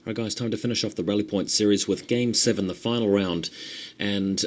Right guys, time to finish off the Rallypoint series with Game 7, the final round, and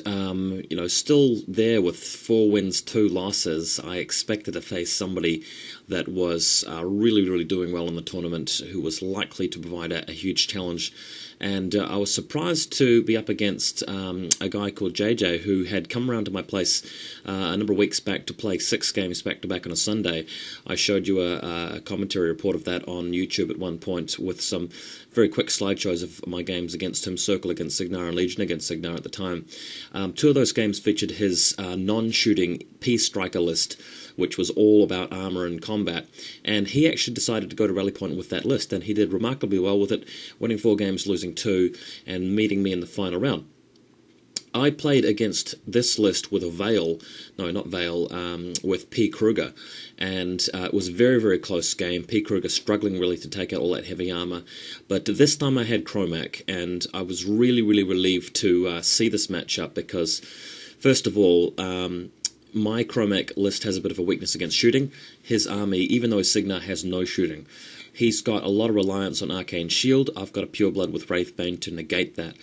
still there with 4 wins, 2 losses. I expected to face somebody that was really doing well in the tournament, who was likely to provide a huge challenge, and I was surprised to be up against a guy called JJ, who had come around to my place a number of weeks back to play 6 games back-to-back on a Sunday. I showed you a commentary report of that on YouTube at one point with some very quick slideshows of my games against him, Circle against Cygnar and Legion against Cygnar at the time. 2 of those games featured his non-shooting pStryker list, which was all about armor and combat, and he actually decided to go to Rallypoint with that list, and he did remarkably well with it, winning 4 games, losing 2, and meeting me in the final round. I played against this list with with pKruger, and it was a very close game. pKruger struggling really to take out all that heavy armor, but this time I had Kromac, and I was really relieved to see this matchup because, first of all, my Kromac list has a bit of a weakness against shooting. His army, even though Cygnar has no shooting, he's got a lot of reliance on Arcane Shield. I've got a Pureblood with Wraithbane to negate that.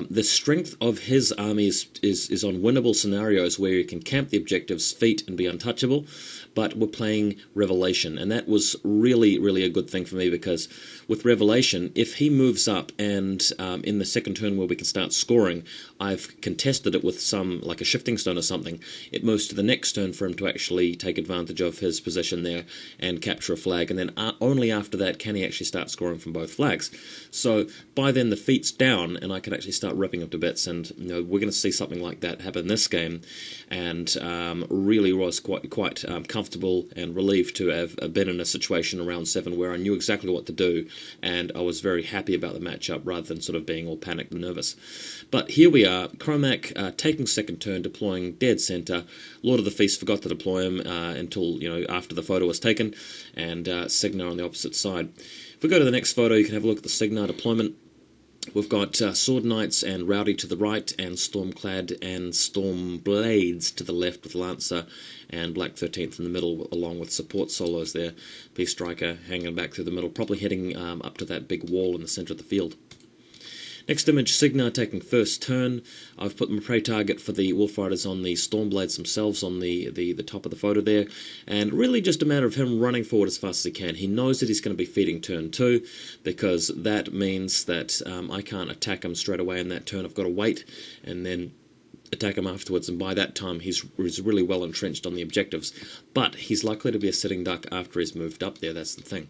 The strength of his army is on winnable scenarios where you can camp the objectives, feet, and be untouchable, but we're playing Revelation, and that was really a good thing for me, because with Revelation, if he moves up and in the second turn where we can start scoring, I've contested it with some, like a shifting stone or something, it moves to the next turn for him to actually take advantage of his position there and capture a flag, and then only after that can he actually start scoring from both flags. So by then the feet's down, and I can actually start ripping him to bits, and we're going to see something like that happen this game, and really was quite comfortable and relieved to have been in a situation around 7 where I knew exactly what to do, and I was very happy about the matchup rather than sort of being all panicked and nervous. But here we are, Kromac taking second turn, deploying dead center. Lord of the Feast forgot to deploy him until after the photo was taken, and Cygnar on the opposite side. If we go to the next photo, you can have a look at the Cygnar deployment. We've got Sword Knights and Rowdy to the right, and Stormclad and Stormblades to the left, with Lancer and Black 13th in the middle, along with support solos there. pStryker hanging back through the middle, probably heading up to that big wall in the centre of the field. Next image, Cygnar taking first turn. I've put my prey target for the Wolfriders on the Stormblades themselves on the top of the photo there, and really just a matter of him running forward as fast as he can. He knows that he's going to be feeding turn 2, because that means that I can't attack him straight away in that turn. I've got to wait and then attack him afterwards, and by that time he's really well entrenched on the objectives. But he's likely to be a sitting duck after he's moved up there, that's the thing.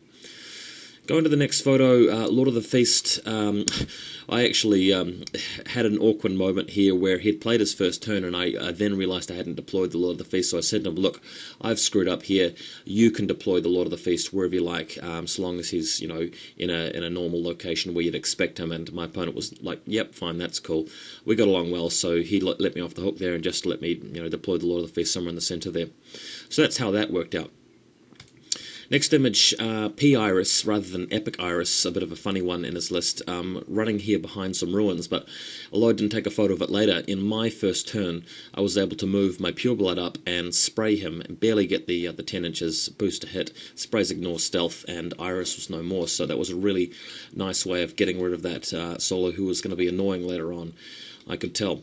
Going to the next photo, Lord of the Feast. I actually had an awkward moment here where he'd played his first turn, and I then realised I hadn't deployed the Lord of the Feast, so I said to him, look, I've screwed up here, you can deploy the Lord of the Feast wherever you like, so long as he's in a normal location where you'd expect him. And my opponent was like, yep, fine, that's cool. We got along well, so he let me off the hook there and just let me deploy the Lord of the Feast somewhere in the centre there. So that's how that worked out. Next image, pEiryss rather than pEiryss, a bit of a funny one in his list, running here behind some ruins, but although I didn't take a photo of it later, in my first turn I was able to move my Pureblood up and spray him and barely get the 10 inches boost to hit. Sprays ignore stealth, and Iris was no more, so that was a really nice way of getting rid of that solo who was going to be annoying later on, I could tell.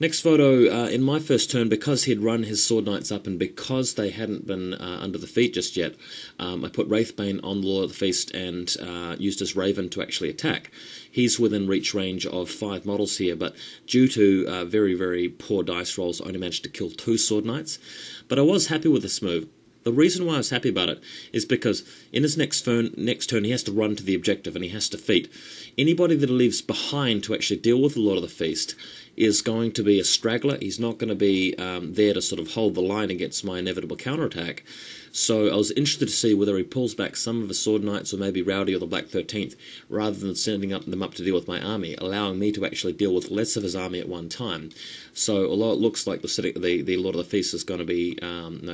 Next photo, in my first turn, because he'd run his Sword Knights up and because they hadn't been under the feet just yet, I put Wraithbane on the Lord of the Feast and used his Raven to actually attack. He's within reach range of 5 models here, but due to very poor dice rolls, I only managed to kill 2 Sword Knights. But I was happy with this move. The reason why I was happy about it is because in his next turn he has to run to the objective and he has to feat. Anybody that he leaves behind to actually deal with the Lord of the Feast is going to be a straggler. He's not going to be there to sort of hold the line against my inevitable counterattack. So I was interested to see whether he pulls back some of his Sword Knights or maybe Rowdy or the Black 13th, rather than sending them up to deal with my army, allowing me to actually deal with less of his army at one time. So although it looks like the Lord of the Feast is going to be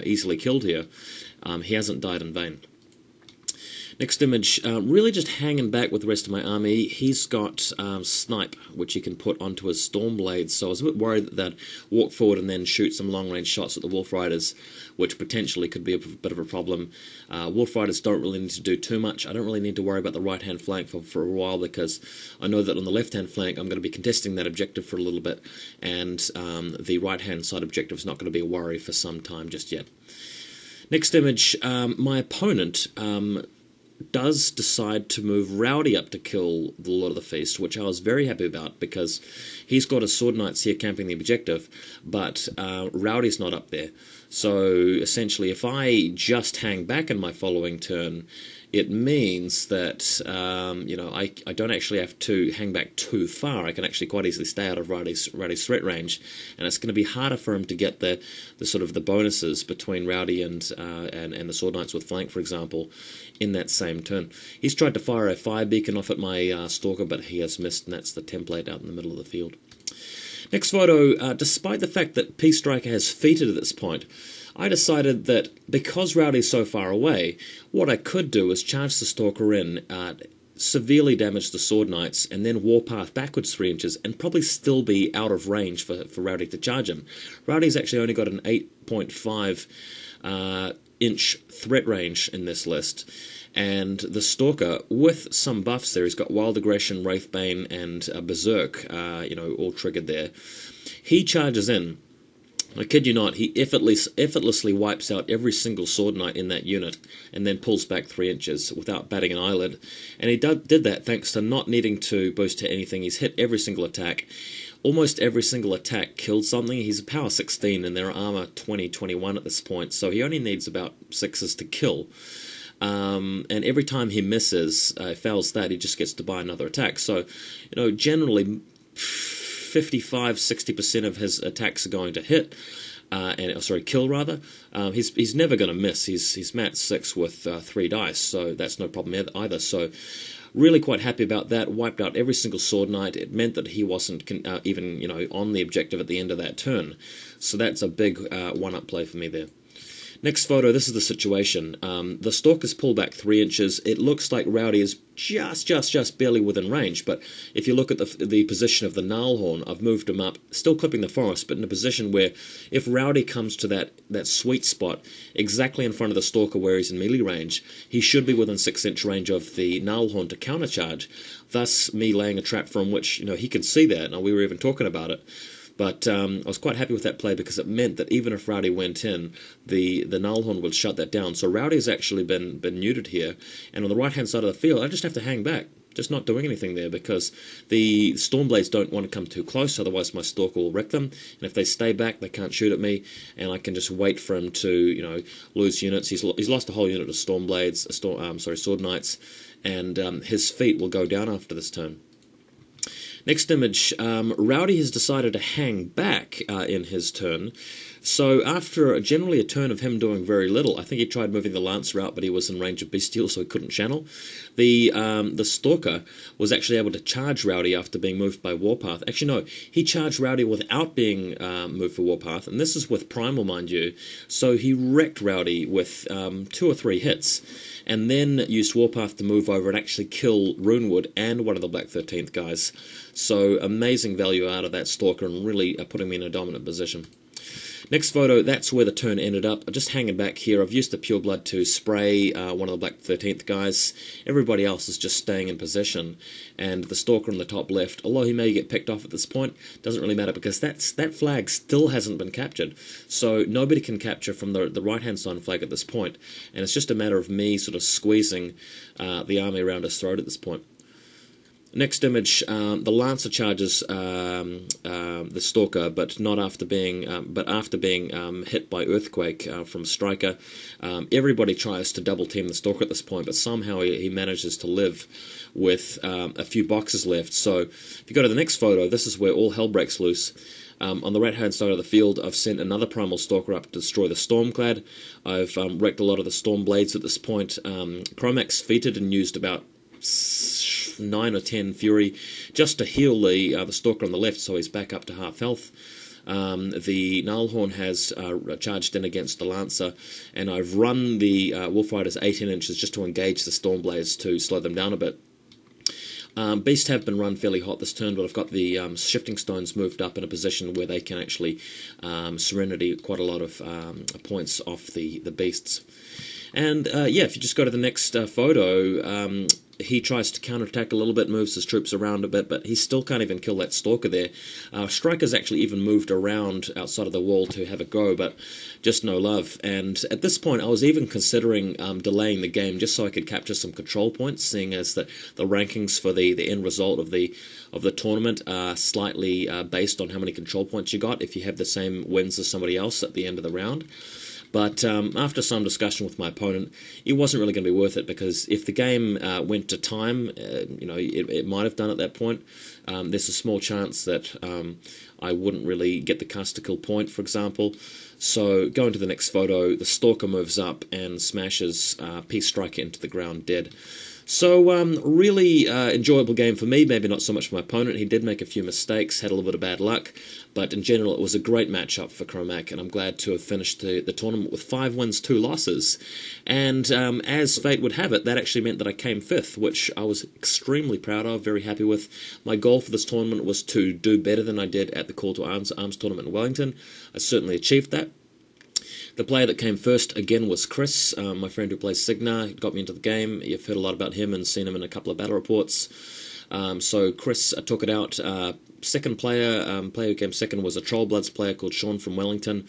easily killed here, he hasn't died in vain. Next image, really just hanging back with the rest of my army. He's got Snipe, which he can put onto his Stormblades, so I was a bit worried that they'd walk forward and then shoot some long-range shots at the Wolfriders, which potentially could be a bit of a problem. Wolfriders don't really need to do too much. I don't really need to worry about the right-hand flank for a while, because I know that on the left-hand flank I'm going to be contesting that objective for a little bit, and the right-hand side objective is not going to be a worry for some time just yet. Next image, my opponent does decide to move Rowdy up to kill the Lord of the Feast, which I was very happy about, because he's got his Sword Knights here camping the objective, but Rowdy's not up there. So essentially, if I just hang back in my following turn, it means that I don't actually have to hang back too far. I can actually quite easily stay out of Rowdy's threat range, and it's going to be harder for him to get the sort of the bonuses between Rowdy and the Sword Knights with flank, for example, in that same turn. He's tried to fire a fire beacon off at my Stalker, but he has missed, and that's the template out in the middle of the field. Next photo, despite the fact that pStryker has feated at this point, I decided that because Rowdy's so far away, what I could do is charge the Stalker in, severely damage the Sword Knights, and then warpath backwards 3 inches, and probably still be out of range for Rowdy to charge him. Rowdy's actually only got an 8.5 inch threat range in this list, and the Stalker, with some buffs there, he's got Wild Aggression, Wraithbane, and Berserk, all triggered there. He charges in. I kid you not, he effortlessly wipes out every single Sword Knight in that unit, and then pulls back 3 inches without batting an eyelid. And he did that thanks to not needing to boost to anything. He's hit every single attack. Almost every single attack killed something. He's a power 16 and they're armor 20, 21 at this point, so he only needs about 6s to kill. And every time he misses, fails that, he just gets to buy another attack. So, generally 55-60% of his attacks are going to hit, kill rather. He's never going to miss. He's mat 6 with 3 dice, so that's no problem either. So really quite happy about that. Wiped out every single Sword Knight. It meant that he wasn't even on the objective at the end of that turn. So that's a big one-up play for me there. Next photo, this is the situation. The Stalker's pulled back 3 inches. It looks like Rowdy is just barely within range, but if you look at the position of the Gnarlhorn, I've moved him up, still clipping the forest, but in a position where if Rowdy comes to that sweet spot exactly in front of the Stalker where he's in melee range, he should be within 6 inch range of the Gnarlhorn to countercharge, thus me laying a trap for him, which he can see that. Now, we were even talking about it. But I was quite happy with that play, because it meant that even if Rowdy went in, the Gnarlhorn would shut that down. So Rowdy's actually been neutered here, and on the right-hand side of the field, I just have to hang back, just not doing anything there, because the Stormblades don't want to come too close, otherwise my Stalker will wreck them, and if they stay back, they can't shoot at me, and I can just wait for him to, lose units. He's lost a whole unit of Stormblades, Sword Knights, and his feet will go down after this turn. Next image, Rowdy has decided to hang back in his turn. So after generally a turn of him doing very little, I think he tried moving the Lance route, but he was in range of Bestial, so he couldn't channel. The Stalker was actually able to charge Rowdy after being moved by Warpath. Actually, no, he charged Rowdy without being moved for Warpath, and this is with Primal, mind you. So he wrecked Rowdy with 2 or 3 hits, and then used Warpath to move over and actually kill Runewood and one of the Black 13th guys. So amazing value out of that Stalker, and really putting me in a dominant position. Next photo, that's where the turn ended up. I'm just hanging back here. I've used the Pureblood to spray one of the Black 13th guys. Everybody else is just staying in position. And the Stalker on the top left, although he may get picked off at this point, doesn't really matter, because that flag still hasn't been captured. So nobody can capture from the right-hand side flag at this point. And it's just a matter of me sort of squeezing the army around his throat at this point. Next image, the Lancer charges the Stalker, but after being hit by Earthquake from Striker. Everybody tries to double team the Stalker at this point, but somehow he manages to live with a few boxes left. So if you go to the next photo, this is where all hell breaks loose. On the right-hand side of the field, I've sent another Primal Stalker up to destroy the Stormclad. I've wrecked a lot of the Stormblades at this point. Kromac feated and used about 9 or 10 Fury just to heal the Stalker on the left, so he's back up to half health. The Gnarlhorn has charged in against the Lancer, and I've run the Wolfriders 18 inches just to engage the Stormblades to slow them down a bit. Beasts have been run fairly hot this turn, but I've got the Shifting Stones moved up in a position where they can actually Serenity quite a lot of points off the Beasts. And yeah, if you just go to the next photo, he tries to counterattack a little bit, moves his troops around a bit, but he still can't even kill that Stalker there. Striker's actually even moved around outside of the wall to have a go, but just no love. And at this point, I was even considering delaying the game just so I could capture some control points, seeing as that the rankings for the end result of the tournament are slightly based on how many control points you got if you have the same wins as somebody else at the end of the round. But after some discussion with my opponent, it wasn't really going to be worth it, because if the game went to time, you know, it might have done at that point. There's a small chance that I wouldn't really get the caster kill point, for example. So going to the next photo, the Stalker moves up and smashes pStryker into the ground dead. So, really enjoyable game for me, maybe not so much for my opponent. He did make a few mistakes, had a little bit of bad luck, but in general it was a great matchup for Kromac, and I'm glad to have finished the tournament with 5 wins, 2 losses. And as fate would have it, that actually meant that I came 5th, which I was extremely proud of, very happy with. My goal for this tournament was to do better than I did at the Call to Arms tournament in Wellington. I certainly achieved that. The player that came first again was Chris, my friend who plays Cygnar. Got me into the game. You've heard a lot about him and seen him in a couple of battle reports. So Chris took it out. Second player who came second was a Trollbloods player called Sean from Wellington,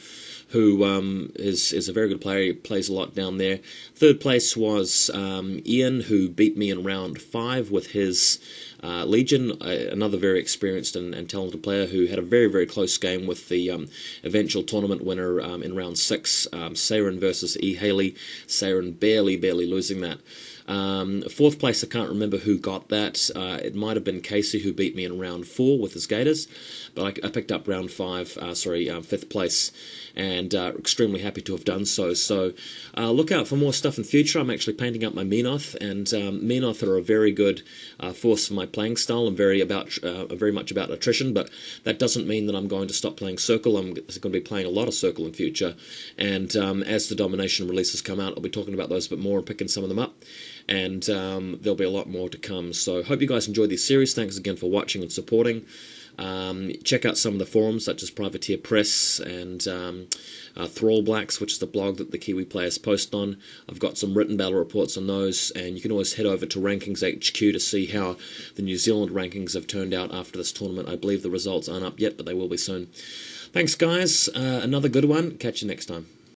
who is a very good player. He plays a lot down there. Third place was Ian, who beat me in round 5 with his Legion, another very experienced and talented player who had a very, very close game with the eventual tournament winner in round 6, Saren versus E. Haley. Saren barely losing that. Fourth place, I can't remember who got that. It might have been Casey, who beat me in round 4 with his Gators, but I picked up round 5th place, and extremely happy to have done so. So look out for more stuff in future. I'm actually painting up my Menoth, and Menoth are a very good force for my playing style. I'm very much about attrition, but that doesn't mean that I'm going to stop playing Circle. I'm going to be playing a lot of Circle in future, and as the Domination releases come out, I'll be talking about those a bit more and picking some of them up. And there'll be a lot more to come. So hope you guys enjoyed this series. Thanks again for watching and supporting. Check out some of the forums such as Privateer Press and Thrall Blacks, which is the blog that the Kiwi players post on. I've got some written battle reports on those, and you can always head over to Rankings HQ to see how the New Zealand rankings have turned out after this tournament. I believe the results aren't up yet, but they will be soon. Thanks guys, another good one. Catch you next time.